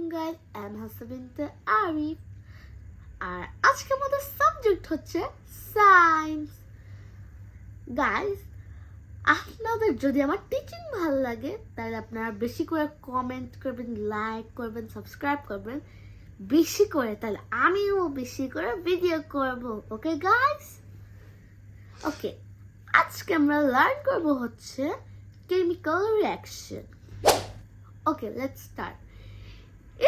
guys, I'm Hasabinte Arif আর আজকে আমাদের subject হচ্ছে সায়েন্স। গাইস, আপনাদের যদি আমার টিচিং ভালো লাগে তাহলে আপনারা বেশি করে কমেন্ট করবেন, লাইক করবেন, সাবস্ক্রাইব করবেন বেশি করে, তাহলে আমিও বেশি করে ভিডিও করব। ওকে গাইস, ওকে, আজকে আমরা লার্ন করব হচ্ছে chemical reaction. Okay, let's start.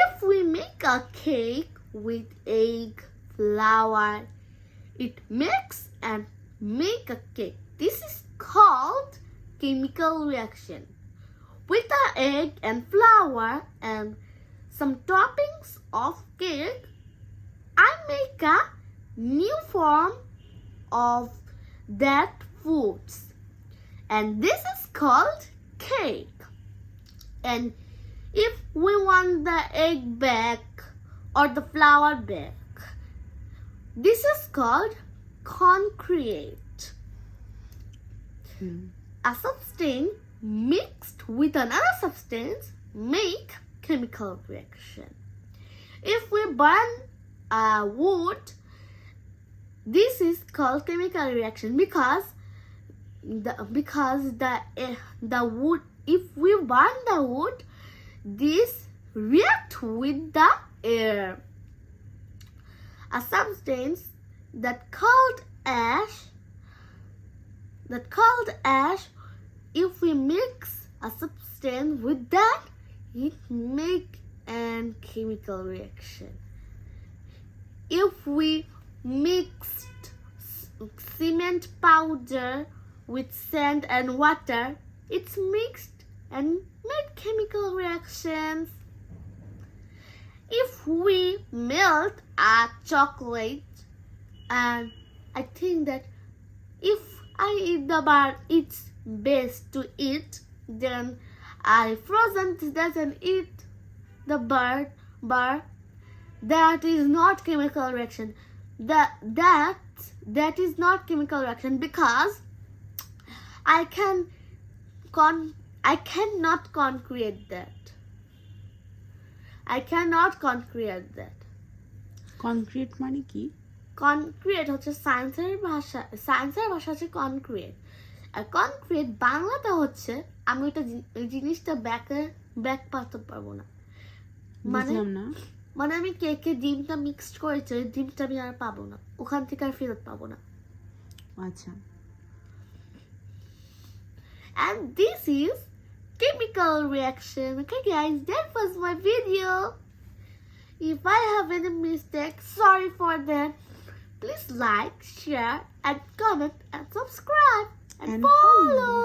If we make a cake with egg, flour, it makes and make a cake. This is called chemical reaction. With the egg and flour and some toppings of cake, I make a new form of that foods. And this is called cake. And if we want the egg back or the flour back, this is called concrete. A substance mixed with another substance make chemical reaction. If we burn wood, this is called chemical reaction because the wood, if we burn the wood, this react with the air. A substance that called ash, if we mix a substance with that, it make an chemical reaction. If we mixed cement powder with sand and water, it's mixed and made chemical reactions. If we melt a chocolate, and I think that if I eat the bar, it's best to eat, then I frozen doesn't eat the bar, that is not chemical reaction. That is not chemical reaction because I cannot concrete that. I cannot concrete that. Concrete মানে কি? Concrete হচ্ছে সায়েন্সের ভাষা হচ্ছে concrete. আর concrete বাংলাটা হচ্ছে, আমি ওইটা জিনিসটা ব্যাক পাতে পারবো না, মানে আমি কেকে ডিমটা মিক্সড করেছি, ওই ডিমটা আমি আর পাবো না, ওখান থেকে আর ফেরত পাবো না। আচ্ছা। And this is chemical reaction. Okay guys, that was my video. If I have any mistake, sorry for that. Please like, share and comment and subscribe and follow.